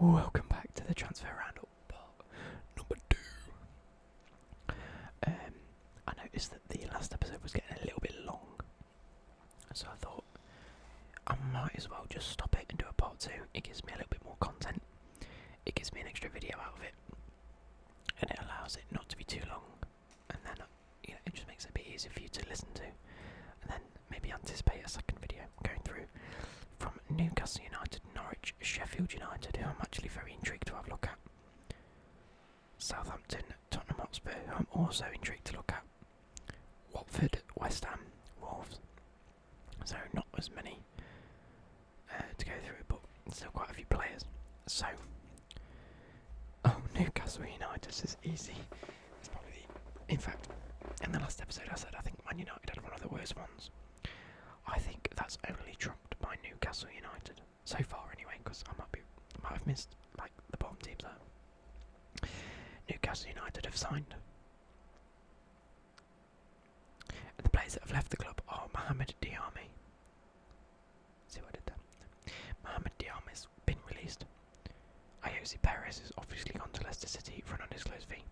Welcome back to the transfer roundup part number 2. I noticed that the last episode was getting a little bit long, so I thought I might as well just stop it and do a part 2. It gives me a little bit more content, it gives me an extra video out of it, and it allows it not to be too long, and then it just makes it a bit easier for you to listen to, and then maybe anticipate a second video going through from Newcastle United, Norwich, Sheffield United, who I'm actually very intrigued to have a look at. Southampton, Tottenham Hotspur, who I'm also intrigued to look at. Watford, West Ham, Wolves. So not as many to go through, but still quite a few players. So, Newcastle United is easy. It's probably, in fact, in the last episode I said I think Man United had one of the worst ones. I think that's only trumped by Newcastle United so far, anyway, because I might have missed like the bottom teams there. Newcastle United have signed, and the players that have left the club are Mohamed Diame. See what I did there? Mohamed Diame's been released. Ayoze Perez has obviously gone to Leicester City for an undisclosed fee.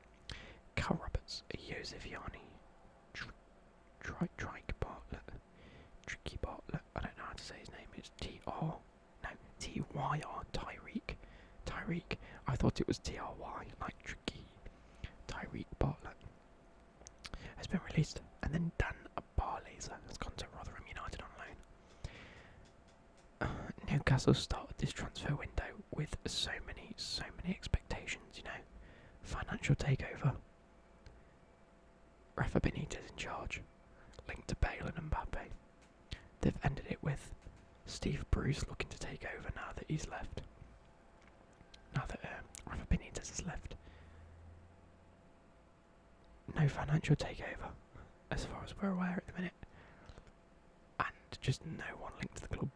Cal Roberts, Joseph Yanni, Tricky Bartlett, I don't know how to say his name, it's T-Y-R, Tyreek, I thought it was T-R-Y, like Tricky, Tyreek Bartlett, has been released, and then Dan Barlaser has gone to Rotherham United on loan. Newcastle started this transfer window with so many expectations, financial takeover, Rafa Benitez in charge, linked to Bale and Mbappe. They've ended it with Steve Bruce looking to take over now that he's left. Now that Rafa Benitez has left. No financial takeover, as far as we're aware at the minute. And just no one linked to the club.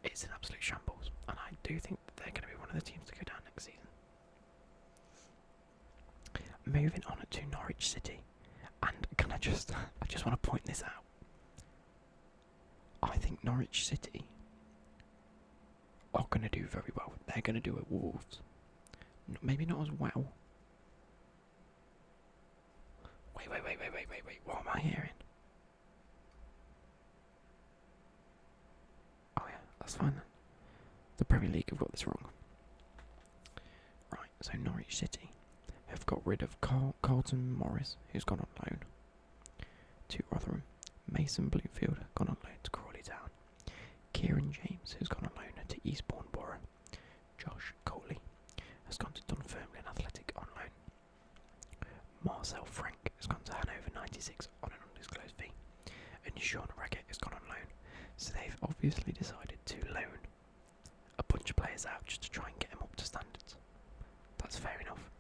It's an absolute shambles, and I do think that they're going to be one of the teams to go down next season. Moving on to Norwich City, and I just want to point this out. I think Norwich City are going to do very well. They're going to do at Wolves. Maybe not as well. Wait. What am I hearing? Oh yeah, that's fine then. The Premier League have got this wrong. Right, so Norwich City have got rid of Carlton Morris, who's gone on loan to Rotherham. Mason Bloomfield gone on loan to Crawley Town. Kieran James, who's gone on loan to Eastbourne Borough. Josh Coley has gone to Dunfermline Athletic on loan. Marcel Frank has gone to Hanover 96 on an undisclosed fee. And Sean Raggett has gone on loan. So they've obviously decided to loan a bunch of players out just to try and get them up to standards. That's fair enough.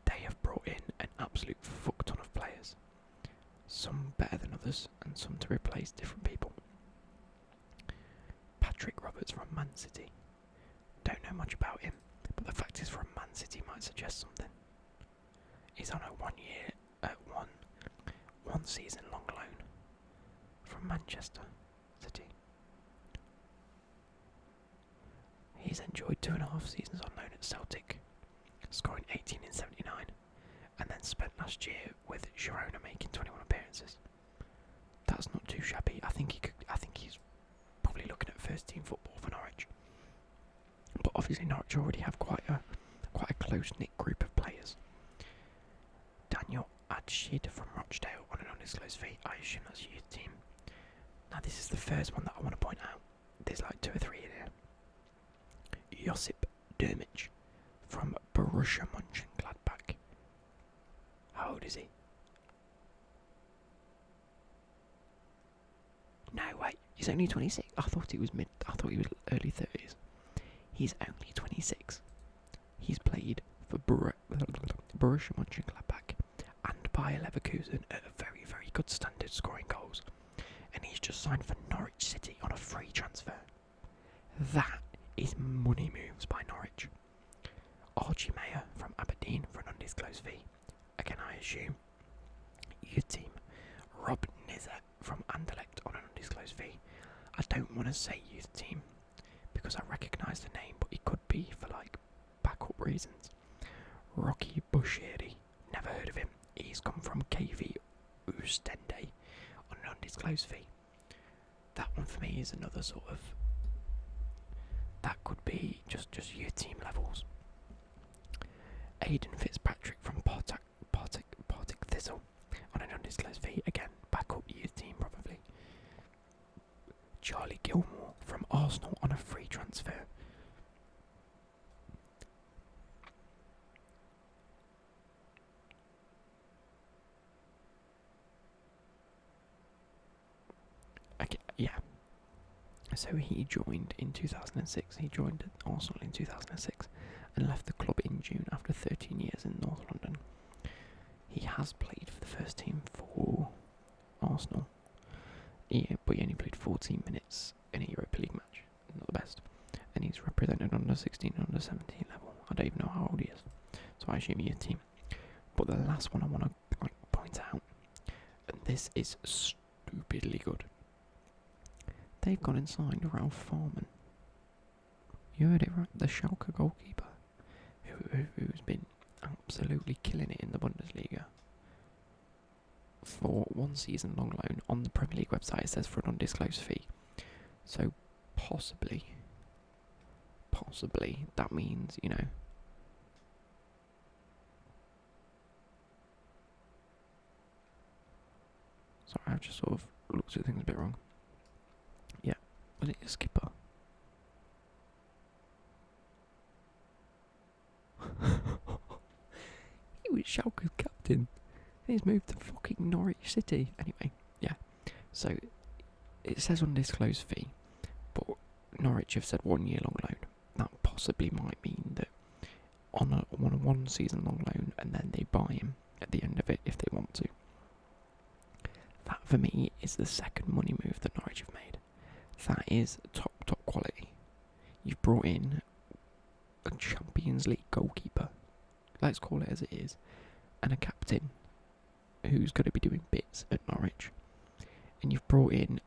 They have brought in an absolute fuck ton of players. Some better than others, and some to replace different people. Patrick Roberts from Man City. Don't know much about him, but the fact is from Man City might suggest something. He's on a one season long loan from Manchester City. He's enjoyed 2.5 seasons on loan at Celtic, scoring 18 in 79, and then spent last year with Girona making 21 appearances. That's not too shabby. I think he's probably looking at first team football for Norwich. But obviously Norwich already have quite a close knit group of players. Daniel Adshid from Rochdale on an undisclosed fee. I assume that's your youth team. Now this is the first one that I want to point out. There's like 2 or 3 in here. Josip Dermich from Borussia Mönchengladbach. How old is he? No, wait, he's only 26. I thought he was early 30s. He's only 26. He's played for Borussia Mönchengladbach and Bayer Leverkusen at a very, very good standard, scoring goals. And he's just signed for Norwich City on a free transfer. That is money moves by Norwich. Archie Mayer from Aberdeen for an undisclosed fee. Again, I assume. Youth team. Rob Nizet from Anderlecht on an undisclosed fee. I don't want to say youth team because I recognise the reasons. Rocky Bushiri, never heard of him. He's come from KV Oostende on an undisclosed fee. That one for me is another sort of, that could be just youth team levels. Aidan Fitzpatrick from Partick Thistle on an undisclosed fee, again, back up youth team probably. Charlie Gilmore from Arsenal on a free transfer. Okay, yeah. So he joined in 2006. He joined Arsenal in 2006 and left the club in June after 13 years in North London. He has played for the first team for Arsenal. Yeah, but he only played 14 minutes in a Europa League match. Not the best. And he's represented under 16 and under 17 level. I don't even know how old he is. So I assume he's a team. But the last one I want to point out, and this is stupidly good. They've gone and signed Ralph Farman. You heard it right, the Schalke goalkeeper, who's been absolutely killing it in the Bundesliga. For 1 season long loan on the Premier League website, it says for an undisclosed fee. So possibly that means, you know, sorry, I've just sort of looked at things a bit wrong. Yeah, was it a skipper? He was Schalke's captain. He's moved to fucking Norwich City. Anyway, yeah. So it says undisclosed fee, but Norwich have said 1 year long loan. That possibly might mean that on a 1 season long loan, and then they buy him at the end of it if they want to. That for me is the second money move that Norwich have made. That is top quality. You've brought in a Champions League goalkeeper, let's call it as it is, and a captain who's going to be doing bits at Norwich. And you've brought in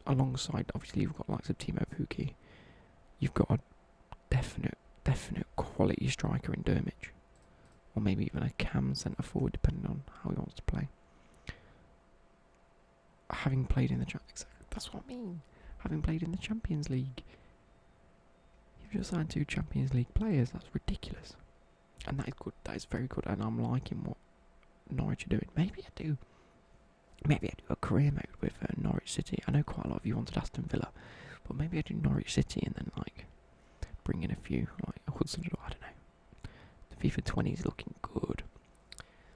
alongside, obviously you've got likes of Timo Pukki, you've got a definite quality striker in Dermich, or maybe even a cam centre forward depending on how he wants to play. Having played in the that's what I mean. Having played in the Champions League, you've just signed 2 Champions League players. That's ridiculous, and that is good. That is very good, and I'm liking what Norwich are doing. Maybe I do a career mode with Norwich City. I know quite a lot of you wanted Aston Villa, but maybe I do Norwich City and then like bring in a few like Hudson. I don't know. The FIFA 20 is looking good.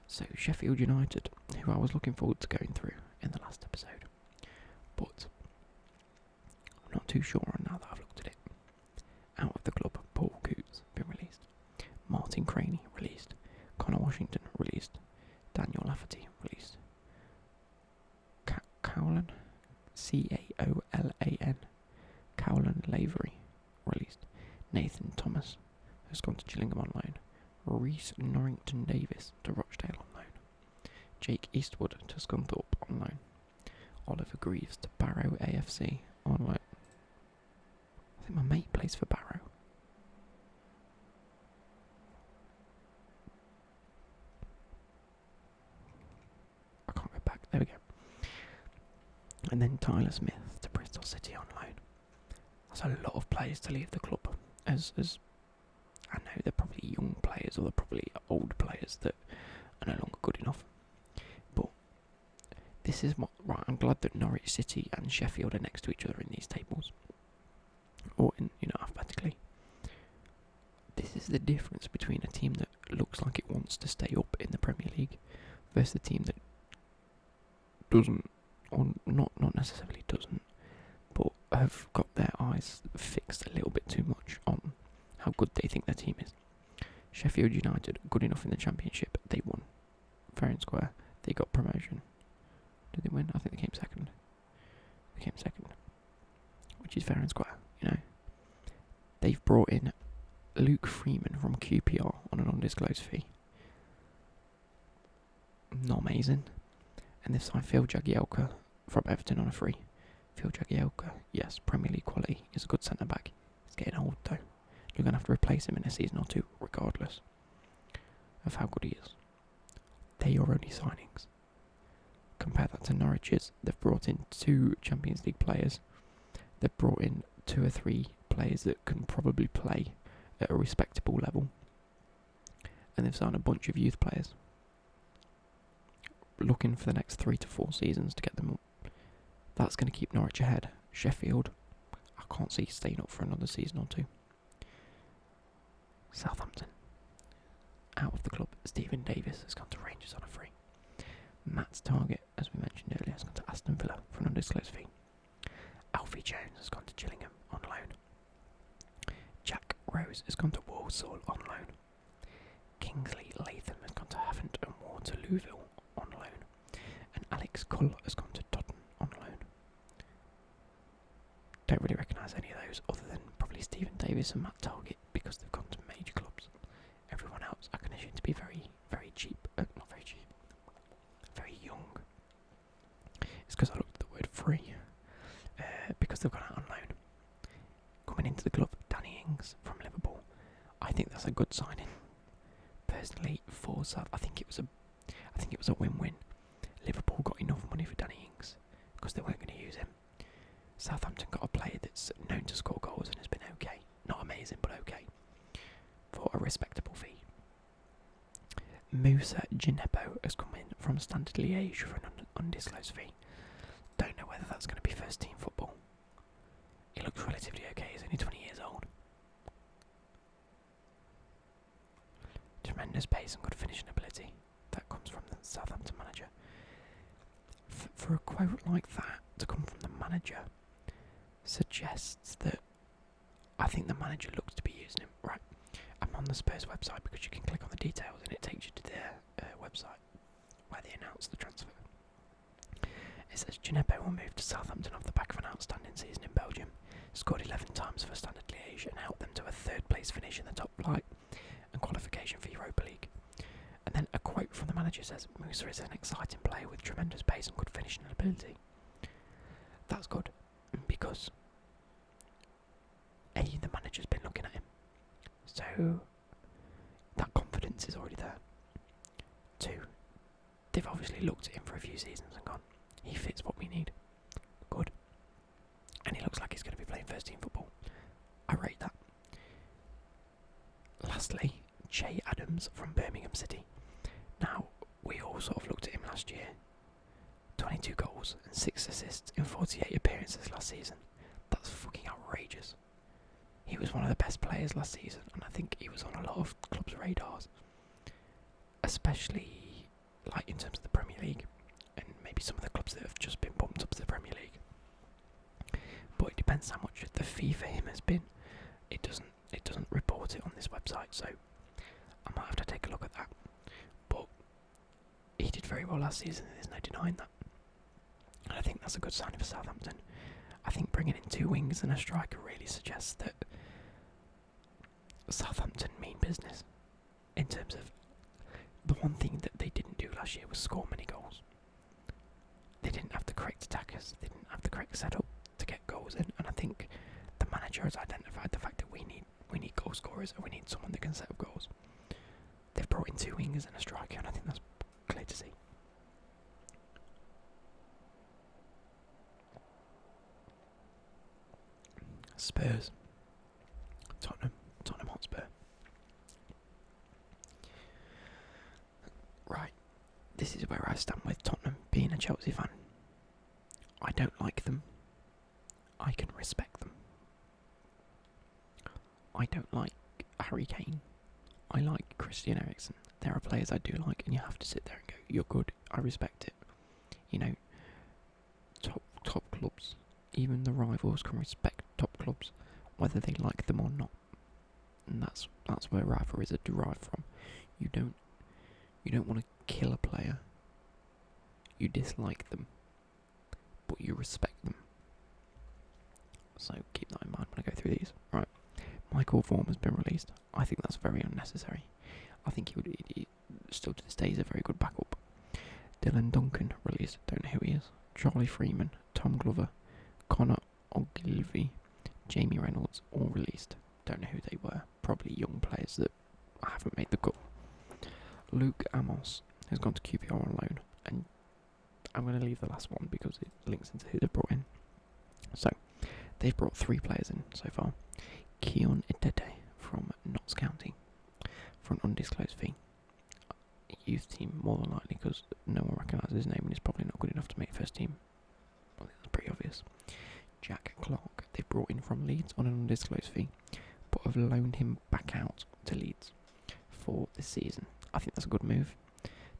So Sheffield United, who I was looking forward to going through in the last episode, but I'm not too sure on now that I've looked at it. Out of the club, Paul Coots been released, Martin Craney released, Connor Washington released, Daniel Lafferty released, Cowlan, Caolan, Cowlan Lavery released, Nathan Thomas has gone to Gillingham on loan, Reece Norrington Davis to Rochdale on loan, Jake Eastwood to Scunthorpe on loan, Oliver Greaves to Barrow AFC on loan. I think my mate plays for Barrow. I can't go back. There we go. And then Tyler Smith to Bristol City on loan. That's a lot of players to leave the club. As I know they're probably young players or they're probably old players that are no longer good enough. But this is what, right, I'm glad that Norwich City and Sheffield are next to each other in these tables. Or in, alphabetically. This is the difference between a team that looks like it wants to stay up in the Premier League versus a team that doesn't, or not necessarily doesn't, but have got their eyes fixed a little bit too much on how good they think their team is. Sheffield United, good enough in the Championship, they won fair and square. They got promotion. Did they win? I think they came second. Which is fair and square, They've brought in Luke Freeman from QPR on an undisclosed fee. Not amazing. And they've signed Phil Jagielka from Everton on a free. Phil Jagielka, yes, Premier League quality. He's a good centre-back. He's getting old though. You're going to have to replace him in a season or two, regardless of how good he is. They're your only signings. Compare that to Norwich's. They've brought in 2 Champions League players. They've brought in 2 or 3 players that can probably play at a respectable level. And they've signed a bunch of youth players. Looking for the next 3 to 4 seasons to get them up. That's going to keep Norwich ahead. Sheffield, I can't see staying up for another season or 2. Southampton, out of the club. Stephen Davis has gone to Rangers on a free. Matt's Target, as we mentioned earlier, has gone to Aston Villa for an undisclosed fee. Alfie Jones has gone to Gillingham on loan. Jack Rose has gone to Walsall on loan. Kingsley Latham has gone to Havant and Waterlooville on loan. And Alex Cull has gone to Dodden on loan. Don't really recognise any of those other than probably Stephen Davis and Matt Target because they've gone to major clubs. Everyone else I can assume to be very, very cheap. Not very cheap. Very young. It's because I looked at the word free. Because they've gone out on loan. Coming into the club, Danny Ings from Liverpool. I think that's a good signing. Personally, for South, I think it was a win-win. Liverpool got enough money for Danny Ings because they weren't going to use him. Southampton got a player that's known to score goals and has been okay. Not amazing, but okay. For a respectable fee. Moussa Djenepo has come in from Standard Liège for an undisclosed fee. Don't know whether that's going to be first team football. He looks relatively okay, he's only 20 years old. Tremendous pace and good finishing ability. That comes from the Southampton manager. For a quote like that to come from the manager suggests that I think the manager looks to be using him. Right, I'm on the Spurs website because you can click on the details and it takes you to their website where they announce the transfer. It says Djenepo will move to Southampton off the back of an outstanding season in Belgium. Scored 11 times for Standard Liège and helped them to a 3rd place finish in the top flight and qualification for Europa League. And then a quote from the manager says, Moussa is an exciting player with tremendous pace and good finishing ability. That's good, because A, the manager's been looking at him, so that confidence is already there. 2, they've obviously looked at him for a few seasons and gone, he fits what we need. Good. And he looks like he's going to be playing first team football. I rate that. Lastly, Jay Adams from Birmingham City. Now, we all sort of looked at him last year. 22 goals and 6 assists in 48 appearances last season. That's fucking outrageous. He was one of the best players last season, and I think he was on a lot of clubs' radars. Especially, like, in terms of the Premier League, and maybe some of the clubs that have just been bumped up to the Premier League. But it depends how much the fee for him has been. It doesn't report it on this website, so I might have to take a look at that. But he did very well last season, there's no denying that. And I think that's a good sign for Southampton. I think bringing in 2 wings and a striker really suggests that Southampton mean business. In terms of the one thing that they didn't do last year was score many goals. They didn't have the correct attackers, they didn't have the correct setup to get goals in, and I think the manager has identified the fact that we need goal scorers and we need someone that can set up goals. They've brought in 2 wingers and a striker, and I think that's clear to see. Spurs. Tottenham Hotspur. Right, this is where I stand with Tottenham being a Chelsea fan. I don't like them. I can respect them. I don't like Harry Kane. I like Christian Eriksen. There are players I do like, and you have to sit there and go, you're good, I respect it. You know, top clubs, even the rivals can respect top clubs, whether they like them or not. And that's where rivalries are derived from. You don't want to kill a player. You dislike them, but you respect them. So keep that in mind when I go through these. Right, Michael Vaughan has been released. I think that's very unnecessary. I think he still to this day is a very good backup. Dylan Duncan released. Don't know who he is. Charlie Freeman, Tom Glover, Connor Ogilvie, Jamie Reynolds, all released. Don't know who they were. Probably young players that haven't made the cut. Luke Amos has gone to QPR on loan, and I'm going to leave the last one because it links into who they've brought in. So, they've brought 3 players in so far. Keon Itete from Notts County for an undisclosed fee. Youth team, more than likely, because no one recognises his name and he's probably not good enough to make first team. I think that's pretty obvious. Jack Clark, they've brought in from Leeds on an undisclosed fee, but have loaned him back out to Leeds for this season. I think that's a good move.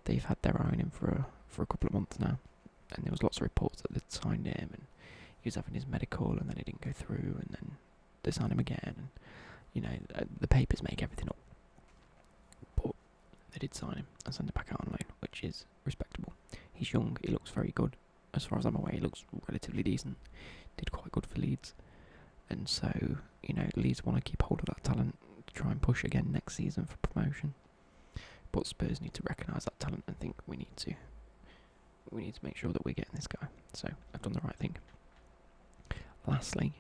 They've had their eye on him for a couple of months now, and there was lots of reports that they'd signed him and he was having his medical and then it didn't go through, and then they signed him again, and the papers make everything up. But they did sign him and send him back out on loan, which is respectable. He's young, he looks very good. As far as I'm aware, he looks relatively decent. Did quite good for Leeds. And so, Leeds want to keep hold of that talent to try and push again next season for promotion. But Spurs need to recognise that talent and think we need to make sure that we're getting this guy. So I've done the right thing. Lastly,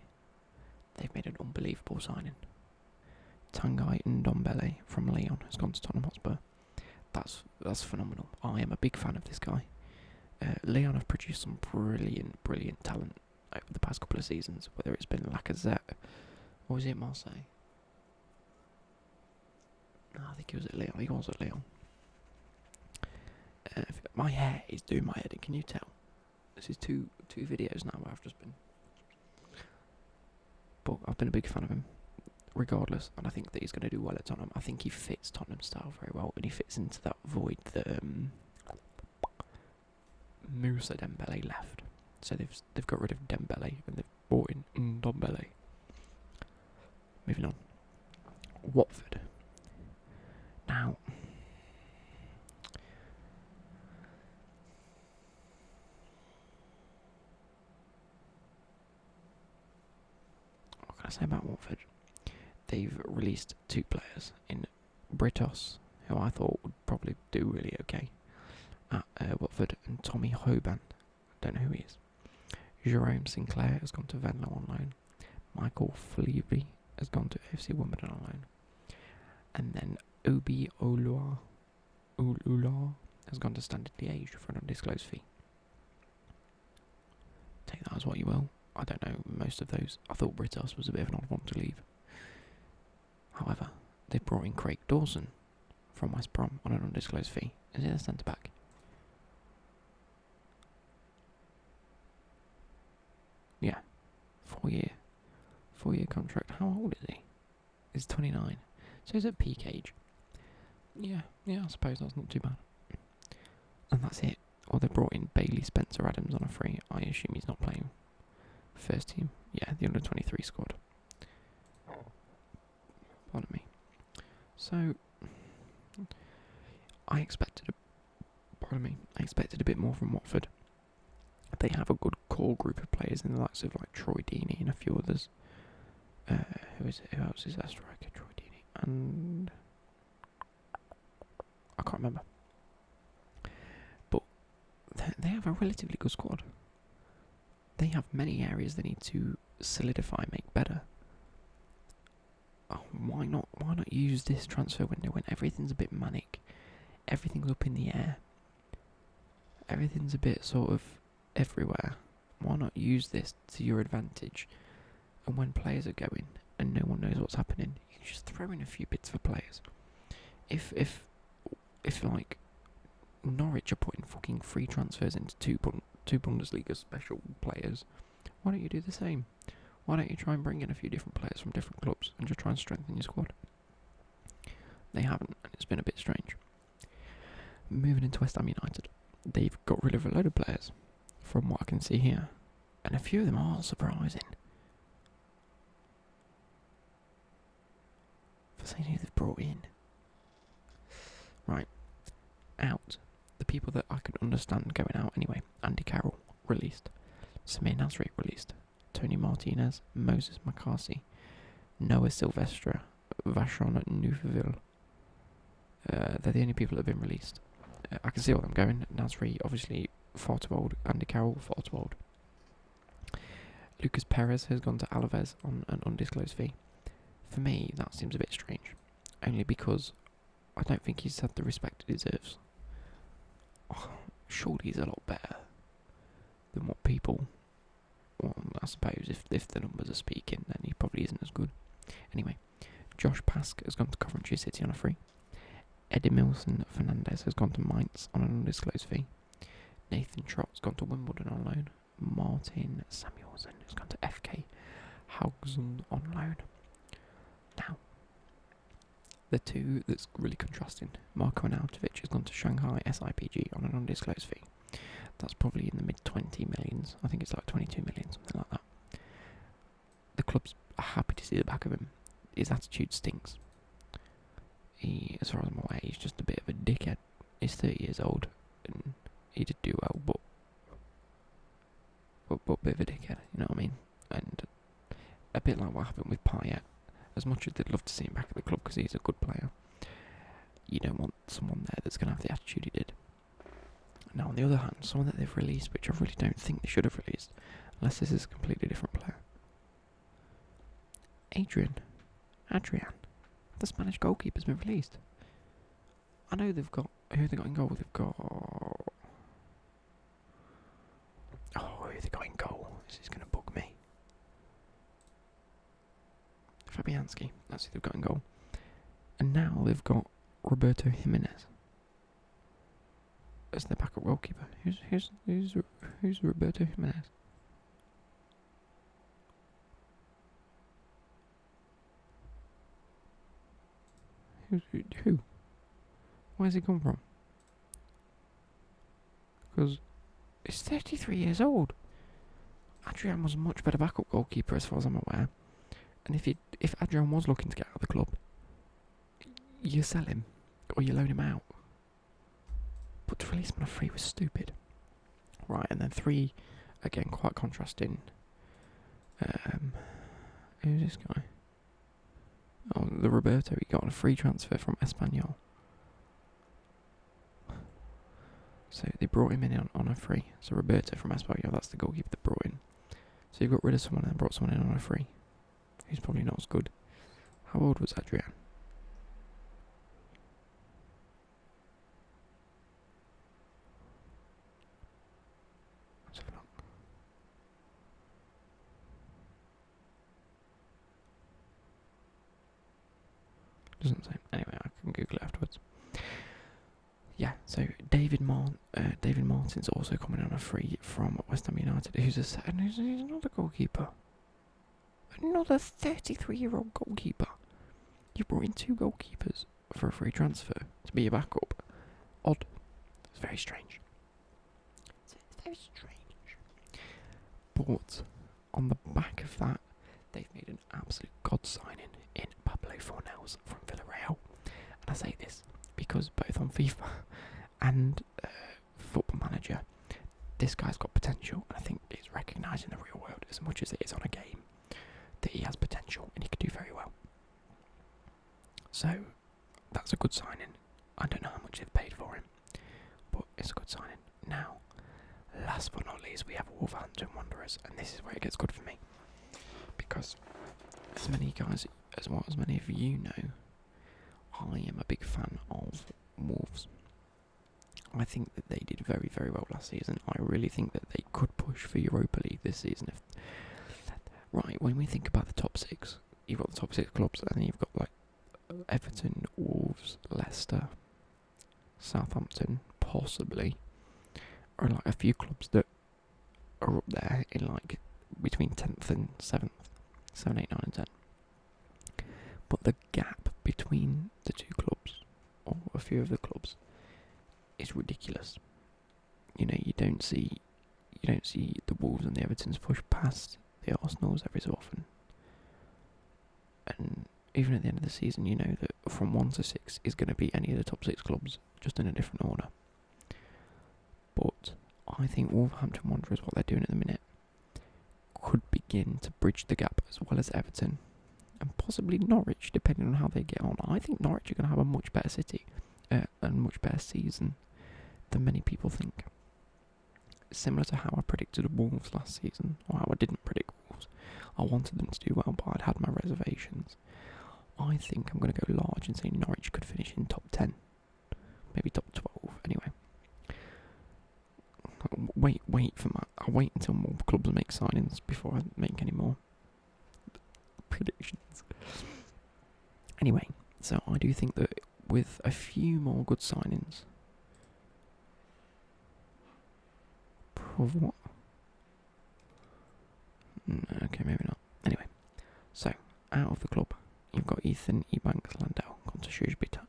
they've made an unbelievable signing. Tanguy Ndombele from Lyon has gone to Tottenham Hotspur. That's phenomenal. I am a big fan of this guy. Lyon have produced some brilliant talent over the past couple of seasons, whether it's been Lacazette, or was it Marseille? No, I think he was at Lyon. He was at Lyon. My hair is doing my head in, can you tell? This is two videos now where I've just been... But I've been a big fan of him, regardless, and I think that he's going to do well at Tottenham. I think he fits Tottenham style very well, and he fits into that void that Moussa Dembele left. So they've got rid of Dembele and they've brought in Ndombele. Moving on. Watford. Now, what can I say about Watford? They've released 2 players in Britos, who I thought would probably do really okay at Watford, and Tommy Hoban. Don't know who he is. Jerome Sinclair has gone to Venlo on loan. Michael Fleary has gone to FC Wimbledon on loan. And then Obi Ulua has gone to Standard Liège for an undisclosed fee. Take that as what you will. I don't know most of those. I thought Britos was a bit of an odd one to leave. However, they brought in Craig Dawson from West Brom on an undisclosed fee. Is he a centre back? Yeah, 4-year contract. How old is he? He's 29. So he's at peak age. Yeah, I suppose that's not too bad. And that's it. Or they brought in Bailey Spencer Adams on a free. I assume he's not playing first team. Yeah, the under 23 squad. Pardon me. So I expected a bit more from Watford. They have a good core group of players in the likes of like Troy Deeney and a few others. Who else is their striker? Troy Deeney and I can't remember. But they have a relatively good squad. They have many areas they need to solidify, make better. Oh, why not use this transfer window when everything's a bit manic, everything's up in the air, everything's a bit sort of everywhere? Why not use this to your advantage? And when players are going and no one knows what's happening, you can just throw in a few bits for players. If like Norwich are putting fucking free transfers into two Bundesliga special players, why don't you do the same? Why don't you try and bring in a few different players from different clubs and just try and strengthen your squad? They haven't, and it's been a bit strange. Moving into West Ham United, they've got rid of a load of players, from what I can see here, and a few of them are surprising. For saying who they've brought in. Right, out. The people that I could understand going out anyway. Andy Carroll, released. Samir Nasri, released. Tony Martinez, Moses McCarthy, Noah Silvestre, Vachon Neufville. They're the only people that have been released. I can see all them going. Nasri, obviously, far too old. Andy Carroll, far too old. Lucas Perez has gone to Alaves on an undisclosed fee. For me, that seems a bit strange. Only because I don't think he's had the respect he deserves. Oh, surely he's a lot better than what people... Well, I suppose if the numbers are speaking, then he probably isn't as good. Anyway, Josh Pask has gone to Coventry City on a free. Eddie Milson Fernandez has gone to Mainz on an undisclosed fee. Nathan Trott's gone to Wimbledon on loan. Martin Samuelson has gone to FK Haugesund on loan. Now, the two that's really contrasting. Marko Arnautovic has gone to Shanghai SIPG on an undisclosed fee. That's probably in the mid-20 millions. I think it's like 22 million, something like that. The club's happy to see the back of him. His attitude stinks. He, as far as I'm aware, he's just a bit of a dickhead. He's 30 years old, and he did do well, but a bit of a dickhead, you know what I mean? And a bit like what happened with Payet. As much as they'd love to see him back at the club because he's a good player, you don't want someone there that's going to have the attitude he did. Now, on the other hand, someone that they've released, which I really don't think they should have released, unless this is a completely different player. Adrian, the Spanish goalkeeper's been released. I know they've got... Who they got in goal? They've got... Oh, who they got in goal? This is going to bug me. Fabianski, that's who they've got in goal. And now they've got Roberto Jimenez as their backup goalkeeper. Who's Roberto Jimenez? Who? Where's he come from? Because he's 33 years old. Adrian was a much better backup goalkeeper as far as I'm aware. And if Adrian was looking to get out of the club, you sell him or you loan him out. But to release him on a free was stupid. Right, and then 3, again, quite contrasting. Who's this guy? Oh, the Roberto, he got on a free transfer from Espanyol. So they brought him in on a free. So Roberto from Espanyol, that's the goalkeeper they brought in. So you got rid of someone and brought someone in on a free. Who's probably not as good. How old was Adrian? Let's have a look. Doesn't say. Anyway, I can Google it afterwards. Yeah, so David Martin's also coming on a free from West Ham United. He's another goalkeeper. Another 33-year-old goalkeeper. You brought in 2 goalkeepers for a free transfer to be your backup. Odd. It's very strange. It's very strange. But on the back of that, they've made an absolute god signing in Pablo Fornells from Villarreal. And I say this because both on FIFA and Football Manager, this guy's got potential, and I think it's recognised in the real world as much as it is on a game that he has potential and he could do very well. So that's a good signing. I don't know how much they've paid for him, but it's a good signing. Now, last but not least, we have Wolverhampton Wanderers, and this is where it gets good for me, because as many guys, as well as many of you know, I am a big fan of Wolves. I think that they did very, very well last season. I really think that they could push for Europa League this season. Right, when we think about the top 6, you've got the top 6 clubs, and then you've got like Everton, Wolves, Leicester, Southampton, possibly, or like a few clubs that are up there in like between 10th and 7th, 7, 8, 9 and 10. But the gap between the 2 clubs, or a few of the clubs, is ridiculous. You know, you don't see the Wolves and the Evertons push past the Arsenals every so often. And even at the end of the season, you know that from 1 to 6 is going to be any of the top 6 clubs, just in a different order. But I think Wolverhampton Wanderers, what they're doing at the minute, could begin to bridge the gap as well as Everton. And possibly Norwich, depending on how they get on. I think Norwich are going to have a much better city and much better season than many people think. Similar to how I predicted Wolves last season, or how I didn't predict Wolves. I wanted them to do well, but I'd had my reservations. I think I'm going to go large and say Norwich could finish in top 10. Maybe top 12, anyway. Wait for that. I'll wait until more clubs make signings before I make any more predictions. Anyway, so I do think that with a few more good signings... What? Okay, maybe not. Anyway, so, out of the club, you've got Ethan Ebanks-Landau gone to Shrewsbury Town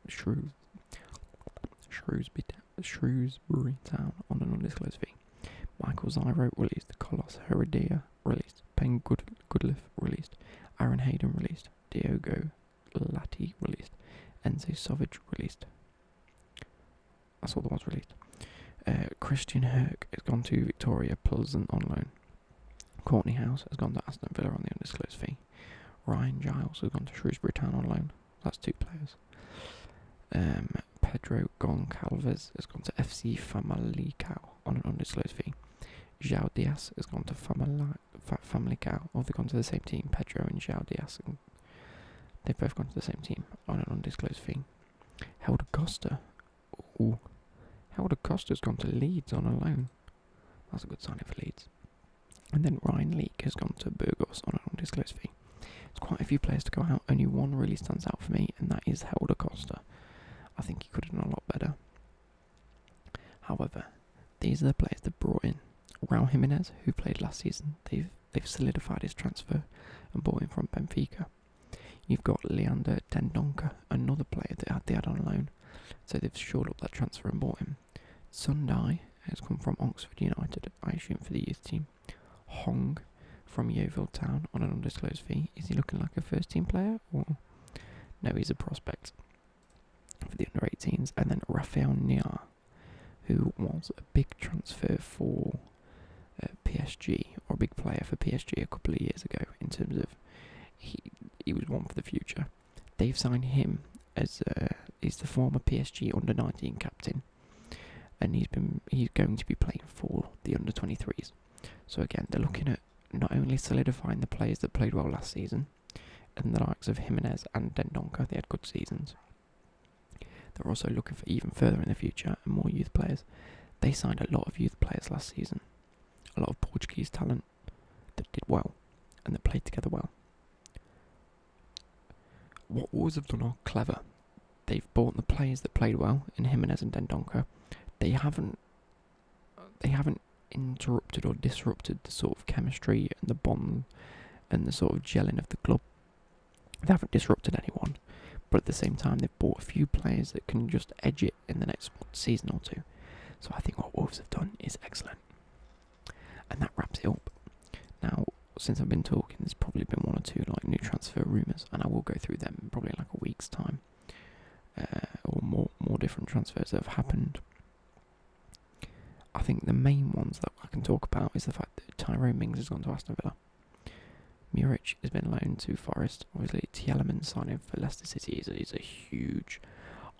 on an undisclosed fee. Michael Zyro released. Carlos Heredia released. Ben Goodliff released. Aaron Hayden released. Diogo Latti released. Enzo Savic released. That's all the ones released. Christian Herc has gone to Victoria Pleasant on loan. Courtney House has gone to Aston Villa on the undisclosed fee. Ryan Giles has gone to Shrewsbury Town on loan. That's 2 players. Pedro Goncalves has gone to FC Famalicão on an undisclosed fee. João Diaz has gone to Famalicão, or they've gone to the same team. Pedro and João Diaz, they've both gone to the same team on an undisclosed fee. Helder Costa has gone to Leeds on a loan. That's a good signing for Leeds. And then Ryan Leake has gone to Burgos on an undisclosed fee. There's quite a few players to go out. Only one really stands out for me, and that is Helder Costa. I think he could have done a lot better. However, these are the players that brought in. Raul Jimenez, who played last season, they've solidified his transfer and bought him from Benfica. You've got Leander Dendoncker, another player that they had on loan, so they've shored up that transfer and bought him. Sundai has come from Oxford United, I assume for the youth team. Hong from Yeovil Town on an undisclosed fee. Is he looking like a first team player, or no? He's a prospect for the under 18s. And then Rafael Nia, who was a big transfer for PSG, or a big player for PSG a couple of years ago. In terms of he was one for the future. They've signed him as he's the former PSG under 19 captain, and he's going to be playing for the under 23s. So again, they're looking at not only solidifying the players that played well last season, and the likes of Jimenez and Dendoncker, they had good seasons. They're also looking for even further in the future and more youth players. They signed a lot of youth players last season, a lot of Portuguese talent that did well and that played together well. What Wolves have done are clever. They've bought the players that played well in Jimenez and Dendoncker. They haven't interrupted or disrupted the sort of chemistry and the bond and the sort of gelling of the club. They haven't disrupted anyone, but at the same time they've bought a few players that can just edge it in the next season or two. So I think what Wolves have done is excellent. And that wraps it up. Now, since I've been talking, there's probably been 1 or 2 like new transfer rumours, and I will go through them in probably like a week's time, or more different transfers that have happened. I think the main ones that I can talk about is the fact that Tyrone Mings has gone to Aston Villa. Muric has been loaned to Forest. Obviously, Tielemans signing for Leicester City is a huge...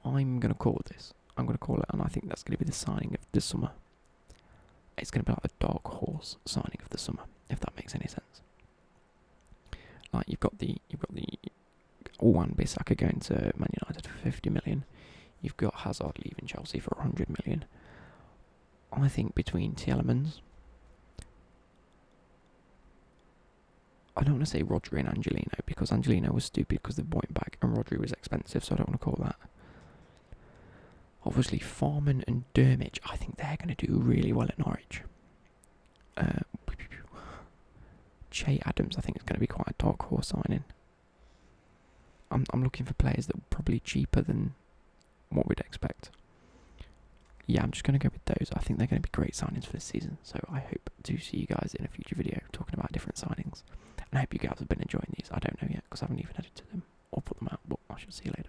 I'm going to call this. I'm going to call it, and I think that's going to be the signing of the summer. It's going to be like the dark horse signing of the summer, if that makes any sense. Like you've got the Wan-Bissaka going to Man United for 50 million. You've got Hazard leaving Chelsea for 100 million. I think between Tielemans, I don't want to say Rodri and Angelino, because Angelino was stupid because they bought him back, and Rodri was expensive, so I don't want to call that. Obviously, Farman and Dermich, I think they're going to do really well at Norwich. Che Adams, I think, is going to be quite a dark horse signing. I'm looking for players that are probably cheaper than what we'd expect. Yeah, I'm just going to go with those. I think they're going to be great signings for this season. So I hope to see you guys in a future video talking about different signings. And I hope you guys have been enjoying these. I don't know yet because I haven't even edited them or put them out, but I shall see you later.